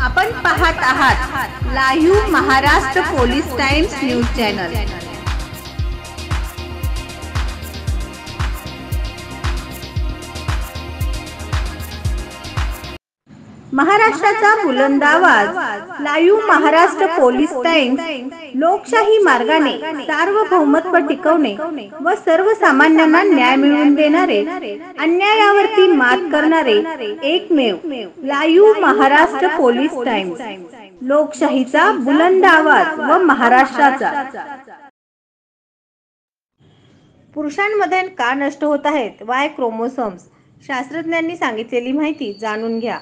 आपण पाहत आहात live Maharashtra police times news channel. महाराष्ट्राचा बुलंद आवाज लाईव्ह महाराष्ट्र पोलीस टाइम्स लोकशाही मार्गाने सार्वभौमत्व टिकवणे व सर्वसामान्यांना न्याय मिळवून देणारे, अन्यायावरती मात करणारे एकमेव लाईव्ह महाराष्ट्र पोलीस टाइम्स, लोकशाहीचा बुलंद आवाज व महाराष्ट्राचा। पुरुषांमध्ये का नष्ट होत आहेत वाय क्रोमोसोम्स? शास्त्रज्ञांनी सांगितलेली माहिती जाणून घ्या।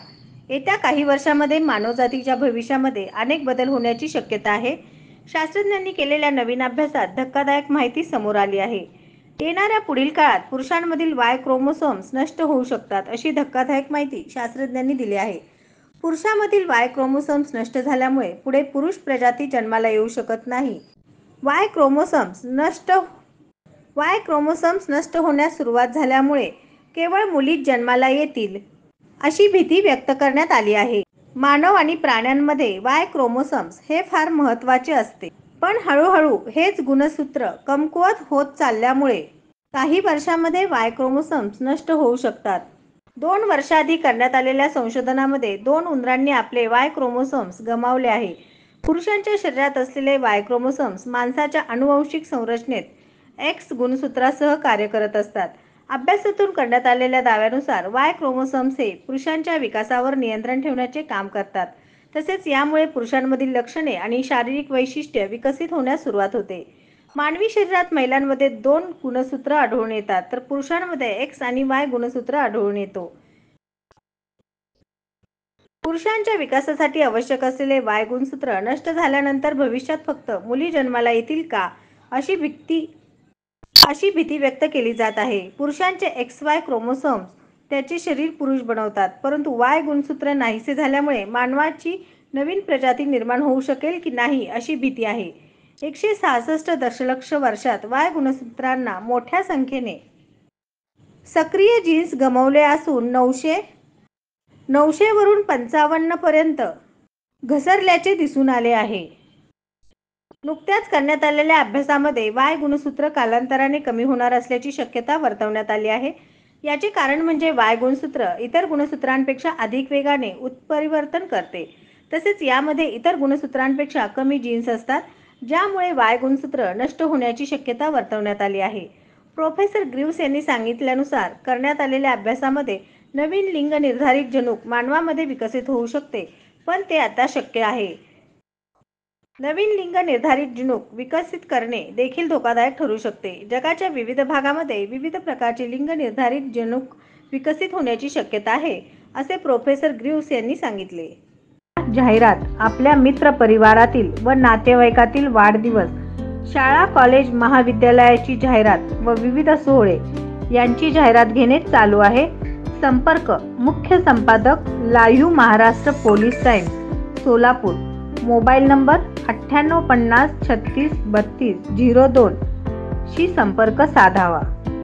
येत्या काही वर्षांमध्ये मानवजातीच्या भविष्यामध्ये अनेक बदल होण्याची शक्यता आहे। शास्त्रज्ञांनी केलेल्या नवीन अभ्यासात धक्कादायक माहिती समोर आली आहे। येणाऱ्या पुढील काळात पुरुषांमधील वाय क्रोमोसोम्स नष्ट होऊ शकतात अशी धक्कादायक माहिती शास्त्रज्ञांनी दिली आहे। पुरुषांमधील वाय क्रोमोसोम्स नष्ट झाल्यामुळे पुढे पुरुष प्रजाती जन्माला येऊ शकत नाही। वाय क्रोमोसोम्स नष्ट होण्यास सुरुवात झाल्यामुळे केवळ मुलीच जन्माला येतील अशी भीती व्यक्त करण्यात आली आहे। मानव आणि प्राण्यांमध्ये वाय क्रोमोसोम्स हे फार महत्त्वाचे असते, पण हळूहळू हेच गुणसूत्र कमकुवत होत चालल्यामुळे काही वर्षांमध्ये वाय क्रोमोसोम्स नष्ट होऊ शकतात। 2 वर्षांआधी करण्यात आलेल्या संशोधनामध्ये 2 उंदरांनी आपले वाय क्रोमोसोम्स गमावले आहे। पुरुषांच्या शरीरात असलेले वाय क्रोमोसोम्स माणसाच्या आनुवंशिक संरचनेत एक्स गुणसूत्रासह कार्य करत असतात। अभ्यासातून करण्यात आलेल्या दाव्यानुसार वाय क्रोमोसोम्स हे पुरुषांच्या विकासावर नियंत्रण ठेवण्याचे काम करतात। तसेच यामुळे पुरुषांमधील लक्षणे आणि शारीरिक वैशिष्ट्ये विकसित होण्यास सुरुवात होते। मानवी शरीरात महिलांमध्ये 2 गुणसूत्र आढळून येतात, तर पुरुषांमध्ये एक्स आणि वाय गुणसूत्र आढळून येतो। पुरुषांच्या विकासासाठी आवश्यक असलेले वाय गुणसूत्र नष्ट झाल्यानंतर भविष्यात फक्त मुली जन्माला येतील का अशी भीती व्यक्त केली जात आहे। पुरुषांचे XY क्रोमोसोम्स त्याचे शरीर पुरुष बनवतात, परंतु वाय गुणसूत्र नाहीसे झाल्यामुळे मानवाची नवीन प्रजाती निर्माण होऊ शकेल की नाही अशी भीती आहे। 166 दशलक्ष वर्षात वाय गुणसूत्रांना मोठ्या संख्येने सक्रिय जीन्स गमावले असून 900 वरून 55 पर्यंत घसरल्याचे दिसून आले आहे। नुकत्याच करण्यात आलेल्या अभ्यासामध्ये वाय गुणसूत्र कालांतराने कमी होणार असल्याची शक्यता वर्तवण्यात आली आहे। याचे कारण म्हणजे वाय गुणसूत्र इतर गुणसूत्रांपेक्षा अधिक वेगाने उत्परिवर्तन करते। तसेच यामध्ये इतर गुणसूत्रांपेक्षा कमी जीन्स असतात, ज्यामुळे वाय गुणसूत्र नष्ट होण्याची शक्यता वर्तवण्यात आली आहे। प्रोफेसर ग्रीव्स यांनी सांगितल्यानुसार करण्यात आलेल्या अभ्यासामध्ये नवीन लिंग निर्धारित जनुक मानवामध्ये विकसित होऊ शकते, पण ते आता शक्य आहे। नवीन लिंग निर्धारित जनुक विकसित करणे देखील धोकादायक ठरू शकते। जगाच्या विविध भागामध्ये विविध प्रकारचे लिंग निर्धारित जनुक विकसित होण्याची शक्यता आहे, असे प्रोफेसर ग्रीव्स यांनी सांगितले। जाहिरात आपल्या मित्र परिवारातील व नातेवाईकातील वाढदिवस, शाळा कॉलेज महाविद्यालयाची जाहिरात व विविध सोहळे यांची जाहिरात घेणे चालू आहे। संपर्क मुख्य संपादक live Maharashtra police times Solapur, mobile number 9850 36 32 02 शी संपर्क साधावा।